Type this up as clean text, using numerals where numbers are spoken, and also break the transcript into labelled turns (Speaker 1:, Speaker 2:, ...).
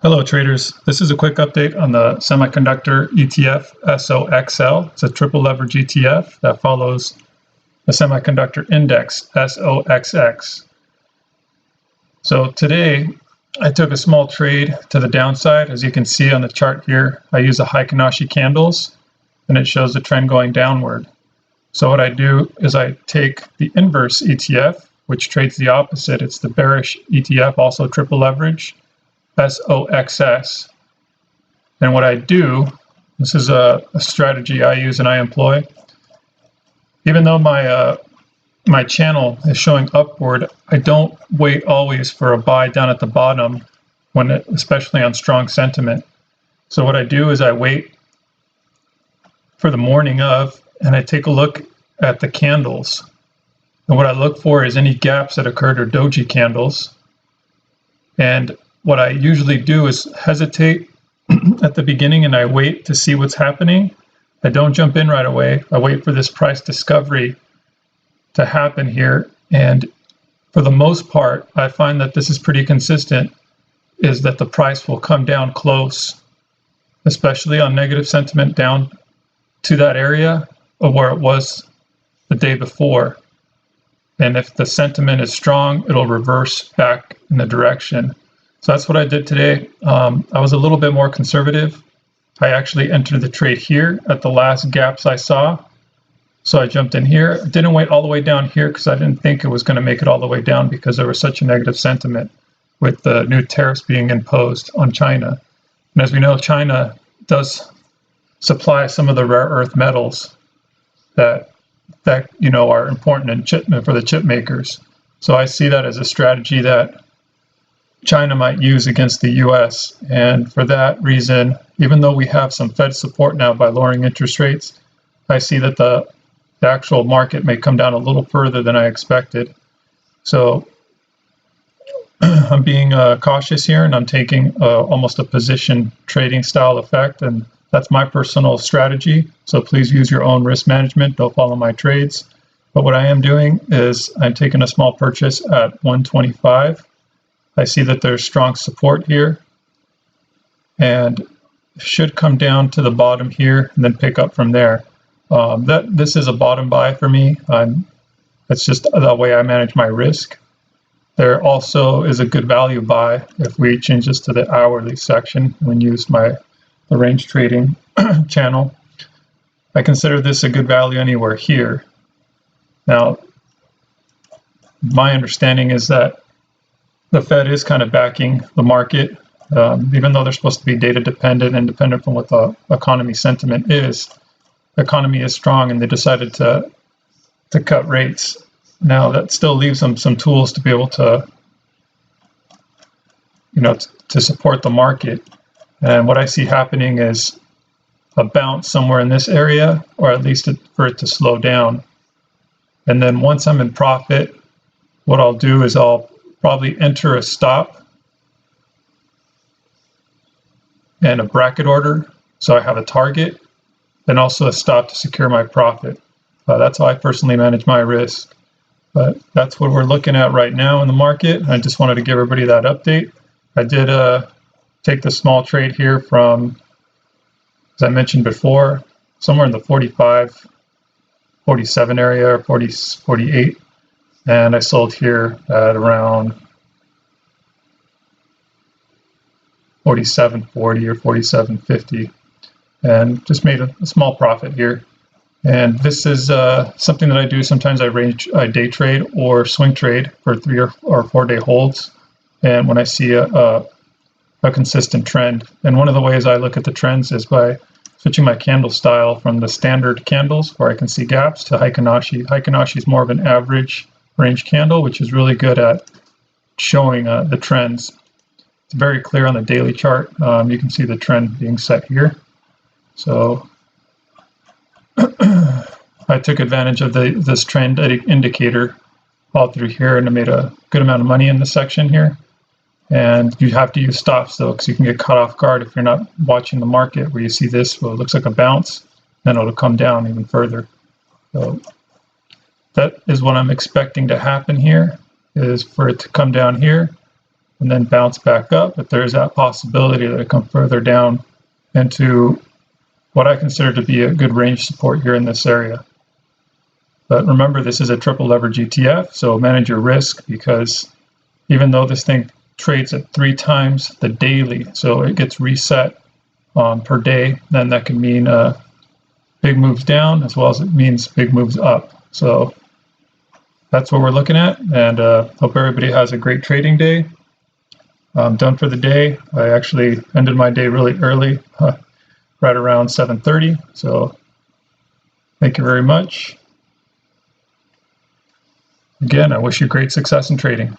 Speaker 1: Hello traders, this is a quick update on the Semiconductor ETF SOXL. It's a triple leverage ETF that follows the Semiconductor Index SOXX. So today I took a small trade to the downside. As you can see on the chart here, I use the Heikin-Ashi candles and it shows the trend going downward. So what I do is I take the inverse ETF, which trades the opposite. It's the bearish ETF, also triple leverage. SOXS. And what I do, this is a strategy I use and I employ. Even though my channel is showing upward, I don't wait always for a buy down at the bottom, especially on strong sentiment. So what I do is I wait for the morning of, and I take a look at the candles. And what I look for is any gaps that occurred or doji candles. And what I usually do is hesitate at the beginning and I wait to see what's happening. I don't jump in right away. I wait for this price discovery to happen here. And for the most part, I find that this is pretty consistent, is that the price will come down close, especially on negative sentiment, down to that area of where it was the day before. And if the sentiment is strong, it'll reverse back in the direction. So that's what I did today. I was a little bit more conservative. I actually entered the trade here at the last gaps I saw. So I jumped in here. I didn't wait all the way down here because I didn't think it was going to make it all the way down because there was such a negative sentiment with the new tariffs being imposed on China. And as we know, China does supply some of the rare earth metals that are important for the chip makers. So I see that as a strategy that China might use against the US. And for that reason, even though we have some Fed support now by lowering interest rates, I see that the actual market may come down a little further than I expected. So I'm being cautious here and I'm taking almost a position trading style effect. And that's my personal strategy. So please use your own risk management. Don't follow my trades. But what I am doing is I'm taking a small purchase at 125. I see that there's strong support here and should come down to the bottom here and then pick up from there. This is a bottom buy for me. That's just the way I manage my risk. There also is a good value buy if we change this to the hourly section and use the range trading channel. I consider this a good value anywhere here. Now, my understanding is that the Fed is kind of backing the market, even though they're supposed to be data dependent and dependent from what the economy sentiment is. The economy is strong and they decided to cut rates. Now that still leaves them some tools to be able to, to support the market. And what I see happening is a bounce somewhere in this area, or at least for it to slow down. And then once I'm in profit, what I'll do is I'll probably enter a stop and a bracket order, so I have a target, and also a stop to secure my profit. That's how I personally manage my risk. But that's what we're looking at right now in the market. I just wanted to give everybody that update. I did take the small trade here from, as I mentioned before, somewhere in the 45, 47 area, or 40, 48. And I sold here at around 47.40 or 47.50 and just made a small profit here. And this is something that I do. Sometimes I day trade or swing trade for 3 or 4 day holds. And when I see a consistent trend, and one of the ways I look at the trends is by switching my candle style from the standard candles where I can see gaps to Heikin-Ashi. Heikin-Ashi is more of an average range candle, which is really good at showing the trends. It's very clear on the daily chart. You can see the trend being set here. So I took advantage of this trend indicator all through here, and I made a good amount of money in this section here. And you have to use stops though, because you can get caught off guard if you're not watching the market, where you see this, well, it looks like a bounce, then it'll come down even further. So that is what I'm expecting to happen here, is for it to come down here, and then bounce back up, but there's that possibility that it come further down into what I consider to be a good range support here in this area. But remember, this is a triple leverage ETF, so manage your risk, because even though this thing trades at 3 times the daily, so it gets reset per day, then that can mean big moves down as well as it means big moves up. So that's what we're looking at, and hope everybody has a great trading day. I'm done for the day. I actually ended my day really early, right around 7:30. So thank you very much. Again, I wish you great success in trading.